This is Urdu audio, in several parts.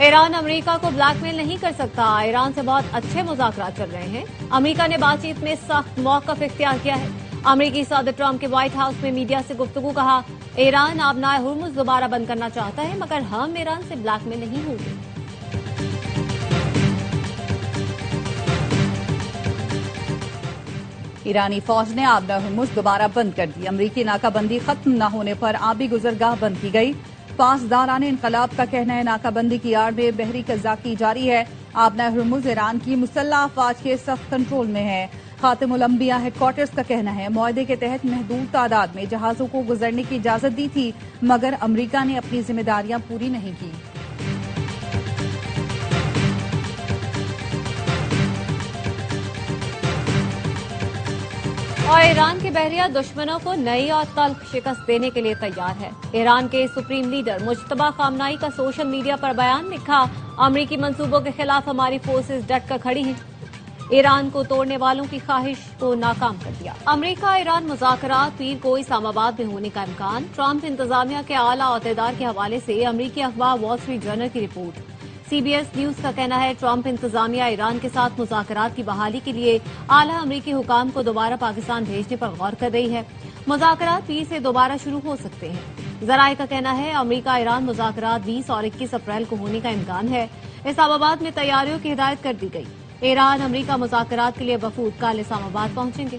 ایران امریکہ کو بلیک میل نہیں کر سکتا، ایران سے بہت اچھے مذاکرات چل رہے ہیں۔ امریکہ نے بات چیت میں سخت موقف اختیار کیا ہے۔ امریکی صدر ٹرمپ کے وائٹ ہاؤس میں میڈیا سے گفتگو، کہا ایران آبنائے ہرمز دوبارہ بند کرنا چاہتا ہے مگر ہم ایران سے بلیک میل نہیں ہوں گے۔ ایرانی فوج نے آبنائے ہرمز دوبارہ بند کر دی۔ امریکی ناکہ بندی ختم نہ ہونے پر آبی گزرگاہ بند کی گئی۔ پاسداران انقلاب کا کہنا ہے ناکہ بندی کی آڑ میں بحری قزاقی جاری ہے۔ آبنائے ہرمز ایران کی مسلح افواج کے سخت کنٹرول میں ہے۔ خاتم الانبیاء ہیڈ کوارٹرز کا کہنا ہے معاہدے کے تحت محدود تعداد میں جہازوں کو گزرنے کی اجازت دی تھی مگر امریکہ نے اپنی ذمہ داریاں پوری نہیں کی۔ اور ایران کے بحریہ دشمنوں کو نئی اور تلخ شکست دینے کے لیے تیار ہے۔ ایران کے سپریم لیڈر مجتبی خامنائی کا سوشل میڈیا پر بیان، لکھا امریکی منصوبوں کے خلاف ہماری فورسز ڈٹ کر کھڑی ہیں، ایران کو توڑنے والوں کی خواہش کو ناکام کر دیا۔ امریکہ ایران مذاکرات پیر کو اسلام آباد میں ہونے کا امکان۔ ٹرمپ انتظامیہ کے اعلیٰ عہدیدار کے حوالے سے امریکی اخبار وال اسٹریٹ جرنل کی رپورٹ۔ سی بی ایس نیوز کا کہنا ہے ٹرمپ انتظامیہ ایران کے ساتھ مذاکرات کی بحالی کے لیے اعلیٰ امریکی حکام کو دوبارہ پاکستان بھیجنے پر غور کر رہی ہے۔ مذاکرات 20 سے دوبارہ شروع ہو سکتے ہیں۔ ذرائع کا کہنا ہے امریکہ ایران مذاکرات 20 اور 21 اپریل کو ہونے کا امکان ہے۔ اسلام آباد میں تیاریوں کی ہدایت کر دی گئی۔ ایران امریکہ مذاکرات کے لیے وفود کل اسلام آباد پہنچیں گے۔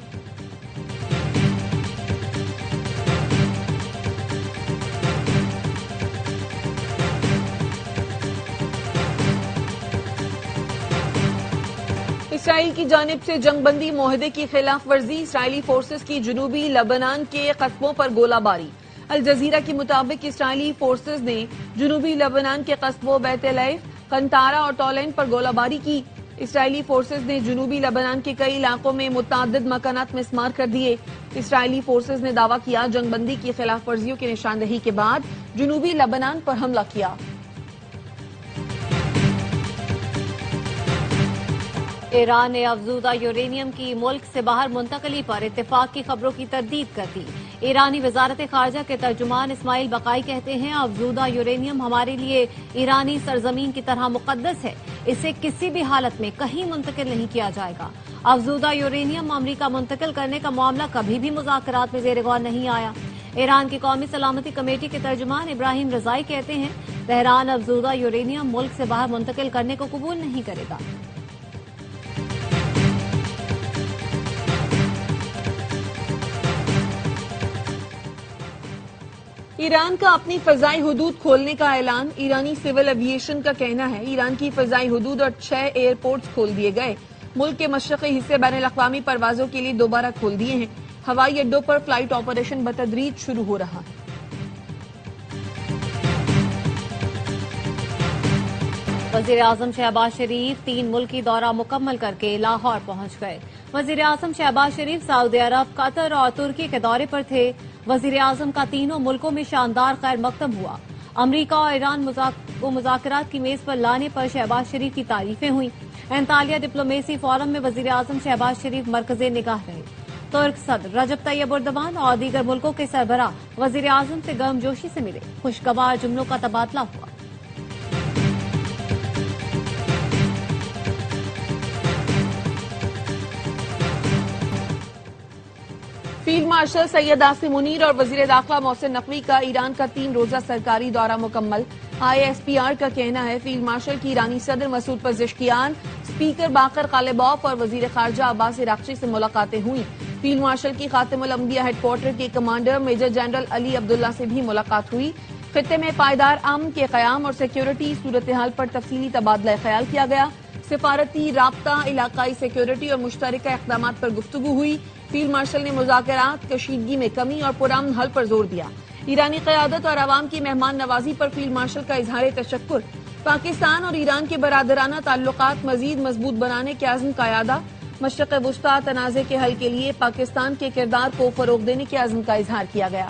اسرائیل کی جانب سے جنگ بندی معاہدے کی خلاف ورزی، اسرائیلی فورسز کی جنوبی لبنان کے قصبوں پر گولہ باری۔ الجزیرہ کے مطابق اسرائیلی فورسز نے جنوبی لبنان کے قصبوں بیت لحم، قنطارہ اور تولین پر گولہ باری کی۔ اسرائیلی فورسز نے جنوبی لبنان کے کئی علاقوں میں متعدد مکانات مسمار کر دیے۔ اسرائیلی فورسز نے دعویٰ کیا جنگ بندی کی خلاف ورزیوں کی نشاندہی کے بعد جنوبی لبنان پر حملہ کیا۔ ایران نے افزودہ یورینیم کی ملک سے باہر منتقلی پر اتفاق کی خبروں کی تردید کر دی۔ ایرانی وزارت خارجہ کے ترجمان اسماعیل بقائی کہتے ہیں افزودہ یورینیم ہمارے لیے ایرانی سرزمین کی طرح مقدس ہے، اسے کسی بھی حالت میں کہیں منتقل نہیں کیا جائے گا۔ افزودہ یورینیم امریکہ منتقل کرنے کا معاملہ کبھی بھی مذاکرات میں زیر غور نہیں آیا۔ ایران کی قومی سلامتی کمیٹی کے ترجمان ابراہیم رضائی کہتے ہیں تہران افزودہ یورینیم ملک سے باہر منتقل کرنے کو قبول نہیں کرے گا۔ ایران کا اپنی فضائی حدود کھولنے کا اعلان۔ ایرانی سول ایویشن کا کہنا ہے ایران کی فضائی حدود اور 6 ایئرپورٹس کھول دیے گئے، ملک کے مشرقی حصے بین الاقوامی پروازوں کے لیے دوبارہ کھول دیے ہیں۔ ہوائی اڈوں پر فلائٹ آپریشن بتدریج شروع ہو رہا ہے۔ وزیر اعظم شہباز شریف 3 ملکی دورہ مکمل کر کے لاہور پہنچ گئے۔ وزیر اعظم شہباز شریف سعودی عرب، قطر اور ترکی کے دورے پر تھے۔ وزیر اعظم کا تینوں ملکوں میں شاندار خیر مقدم ہوا۔ امریکہ اور ایران کو مذاکرات کی میز پر لانے پر شہباز شریف کی تعریفیں ہوئیں۔ انطالیہ ڈپلومیسی فورم میں وزیر اعظم شہباز شریف مرکز نگاہ رہے۔ ترک صدر رجب طیب اردوان اور دیگر ملکوں کے سربراہ وزیر اعظم سے گرم جوشی سے ملے، خوشگوار جملوں کا تبادلہ ہوا۔ فیلڈ مارشل سید عاصم منیر اور وزیر داخلہ محسن نقوی کا ایران کا 3 روزہ سرکاری دورہ مکمل۔ آئی ایس پی آر کا کہنا ہے فیلڈ مارشل کی ایرانی صدر مسعود پزشکیان، اسپیکر باقر غالباف اور وزیر خارجہ عباس عراقچی سے ملاقاتیں ہوئیں۔ فیلڈ مارشل کی خاتم الانبیاء ہیڈ کوارٹر کے کمانڈر میجر جنرل علی عبداللہ سے بھی ملاقات ہوئی۔ خطے میں پائیدار امن کے قیام اور سیکیورٹی صورتحال پر تفصیلی تبادلہ خیال کیا گیا۔ سفارتی رابطہ، علاقائی سیکیورٹی اور مشترکہ اقدامات پر گفتگو ہوئی۔ فیلڈ مارشل نے مذاکرات، کشیدگی میں کمی اور پرامن حل پر زور دیا۔ ایرانی قیادت اور عوام کی مہمان نوازی پر فیلڈ مارشل کا اظہار تشکر۔ پاکستان اور ایران کے برادرانہ تعلقات مزید مضبوط بنانے کے عزم کا اعادہ۔ مشرق وسطیٰ تنازع کے حل کے لیے پاکستان کے کردار کو فروغ دینے کے عزم کا اظہار کیا گیا۔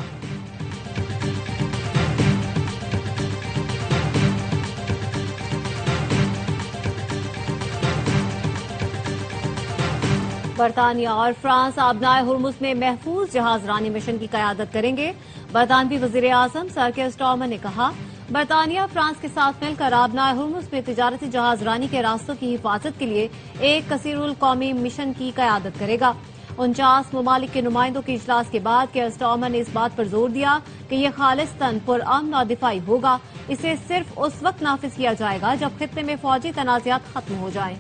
برطانیہ اور فرانس آبنائے ہرمز میں محفوظ جہاز رانی مشن کی قیادت کریں گے۔ برطانوی وزیر اعظم سر کیئر سٹارمر نے کہا برطانیہ فرانس کے ساتھ مل کر آبنائے ہرمز میں تجارتی جہاز رانی کے راستوں کی حفاظت کے لیے ایک کثیر القومی مشن کی قیادت کرے گا۔ 49 ممالک کے نمائندوں کے اجلاس کے بعد کیئر سٹارمر نے اس بات پر زور دیا کہ یہ خالصتاً پرامن اور دفاعی ہوگا۔ اسے صرف اس وقت نافذ کیا جائے گا جب خطے میں فوجی تنازعات ختم ہو جائیں۔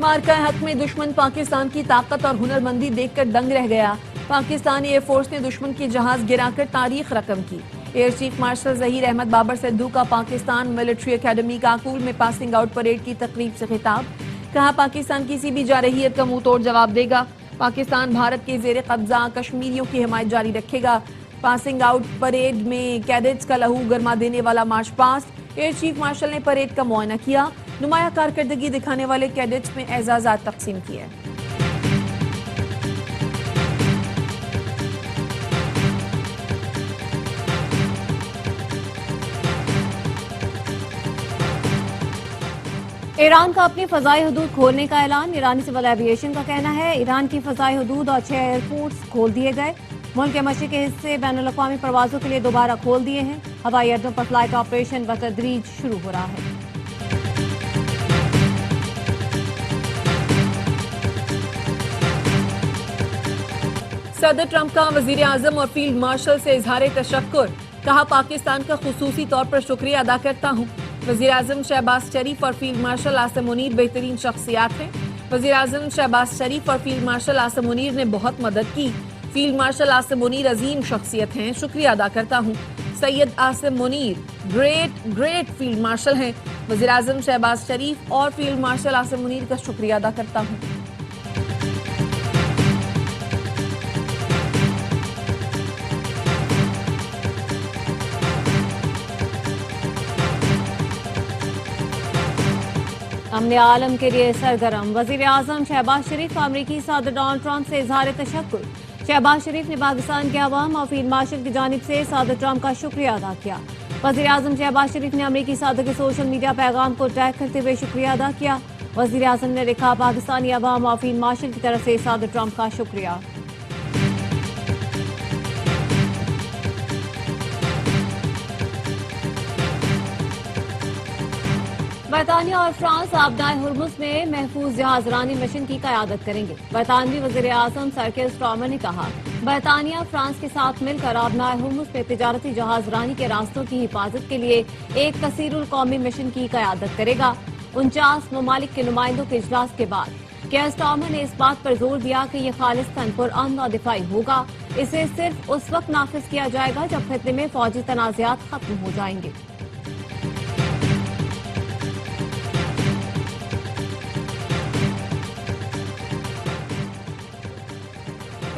مارکہ حق میں دشمن پاکستان کی طاقت اور ہنرمندی دیکھ کر دنگ رہ گیا۔ پاکستانی ایئر فورس نے دشمن کے جہاز گرا کر تاریخ رقم کی۔ Air chief marshal Zaheer Ahmed Babar Sidhu کا پاکستان ملٹری اکیڈمی کاکول میں پاسنگ آؤٹ پریڈ کی تقریب سے خطاب۔ کہا پاکستان کسی بھی جارحیت کا منہ توڑ جواب دے گا۔ پاکستان بھارت کے زیر قبضہ کشمیریوں کی حمایت جاری رکھے گا۔ پاسنگ آؤٹ پریڈ میں کیڈٹس کا لہو گرما دینے والا march past. Year chief martial نے پریڈ کا معائنہ کیا۔ نمایاں کارکردگی دکھانے والے کیڈٹس میں اعزازات تقسیم کیے۔ ایران کا اپنی فضائی حدود کھولنے کا اعلان۔ ایرانی سول ایویشن کا کہنا ہے ایران کی فضائی حدود اور 6 ایئرپورٹس کھول دیے گئے۔ ملک کے مشرقی حصے بین الاقوامی پروازوں کے لیے دوبارہ کھول دیے ہیں۔ ہوائی اڈوں پر فلائٹ آپریشن بتدریج شروع ہو رہا ہے۔ صدر ٹرمپ کا وزیر اعظم اور فیلڈ مارشل سے اظہار تشکر۔ کہا پاکستان کا خصوصی طور پر شکریہ ادا کرتا ہوں۔ وزیر اعظم شہباز شریف اور فیلڈ مارشل عاصم منیر بہترین شخصیات ہیں۔ وزیر اعظم شہباز شریف اور فیلڈ مارشل عاصم منیر نے بہت مدد کی۔ فیلڈ مارشل عاصم منیر عظیم شخصیت ہیں، شکریہ ادا کرتا ہوں۔ Syed Asim Munir great field marshal ہیں۔ وزیر اعظم شہباز شریف اور فیلڈ مارشل عاصم منیر کا شکریہ ادا کرتا ہوں۔ امن عالم کے لیے سرگرم۔ وزیر اعظم شہباز شریف کا امریکی صدر ڈونلڈ ٹرمپ سے اظہار تشکر۔ شہباز شریف نے پاکستان کے عوام اور فیلڈ مارشل کی جانب سے صدر ٹرمپ کا شکریہ ادا کیا۔ وزیر اعظم شہباز شریف نے امریکی صدر کے سوشل میڈیا پیغام کو ٹیگ کرتے ہوئے شکریہ ادا کیا۔ وزیر اعظم نے لکھا پاکستانی عوام اور فیلڈ مارشل کی طرف سے صدر ٹرمپ کا شکریہ۔ برطانیہ اور فرانس آبنائے ہرمز میں محفوظ جہاز رانی مشن کی قیادت کریں گے۔ برطانوی وزیر اعظم سر کیئر سٹارمر نے کہا برطانیہ فرانس کے ساتھ مل کر آبنائے ہرمز میں تجارتی جہاز رانی کے راستوں کی حفاظت کے لیے ایک کثیر القومی مشن کی قیادت کرے گا۔ 49 ممالک کے نمائندوں کے اجلاس کے بعد کیئر سٹارمر نے اس بات پر زور دیا کہ یہ خالصتاً پرامن اور دفاعی ہوگا۔ اسے صرف اس وقت نافذ کیا جائے گا جب خطے میں فوجی تنازعات ختم ہو جائیں گے۔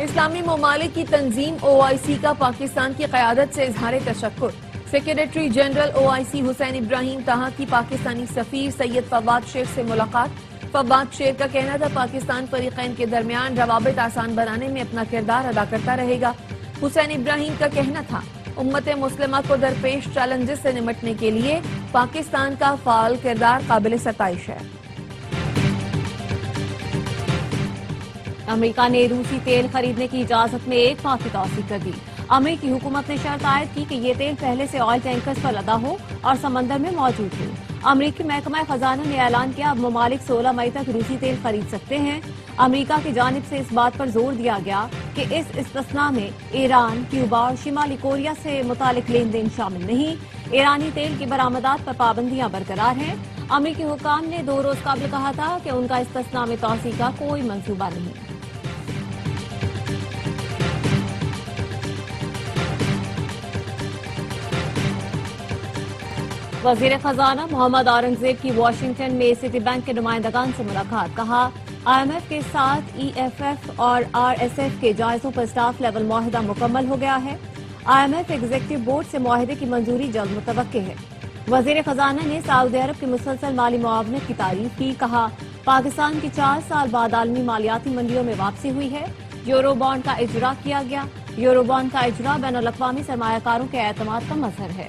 اسلامی ممالک کی تنظیم OIC کا پاکستان کی قیادت سے اظہار تشکر۔ سیکریٹری جنرل OIC حسین ابراہیم طہا کی پاکستانی سفیر سید فواد شیخ سے ملاقات۔ فواد شیخ کا کہنا تھا پاکستان فریقین کے درمیان روابط آسان بنانے میں اپنا کردار ادا کرتا رہے گا۔ حسین ابراہیم کا کہنا تھا امت مسلمہ کو درپیش چیلنجز سے نمٹنے کے لیے پاکستان کا فعال کردار قابل ستائش ہے۔ امریکہ نے روسی تیل خریدنے کی اجازت میں ایک ماہ کی توسیع کر دی۔ امریکی حکومت نے شرط عائد کی کہ یہ تیل پہلے سے آئل ٹینکرز پر لدا ہو اور سمندر میں موجود ہو۔ امریکی محکمہ خزانہ نے اعلان کیا اب ممالک 16 مئی تک روسی تیل خرید سکتے ہیں۔ امریکہ کی جانب سے اس بات پر زور دیا گیا کہ اس استثناء میں ایران، کیوبا اور شمالی کوریا سے متعلق لین دین شامل نہیں۔ ایرانی تیل کی برآمدات پر پابندیاں برقرار ہیں۔ امریکی حکام نے 2 روز قبل کہا تھا کہ ان کا استثناء میں توسیع کا کوئی منصوبہ نہیں۔ وزیر خزانہ محمد اورنگزیب کی واشنگٹن میں سٹی بینک کے نمائندگان سے ملاقات۔ کہا IMF کے ساتھ EFF اور RSF کے جائزوں پر سٹاف لیول معاہدہ مکمل ہو گیا ہے۔ IMF ایگزیکٹو بورڈ سے معاہدے کی منظوری جلد متوقع ہے۔ وزیر خزانہ نے سعودی عرب کی مسلسل مالی معاونت کی تعریف کی۔ کہا پاکستان کی 4 سال بعد عالمی مالیاتی منڈیوں میں واپسی ہوئی ہے۔ یورو بانڈ کا اجرا کیا گیا۔ یورو بانڈ کا اجرا بین الاقوامی سرمایہ کاروں کے اعتماد کا مظہر ہے۔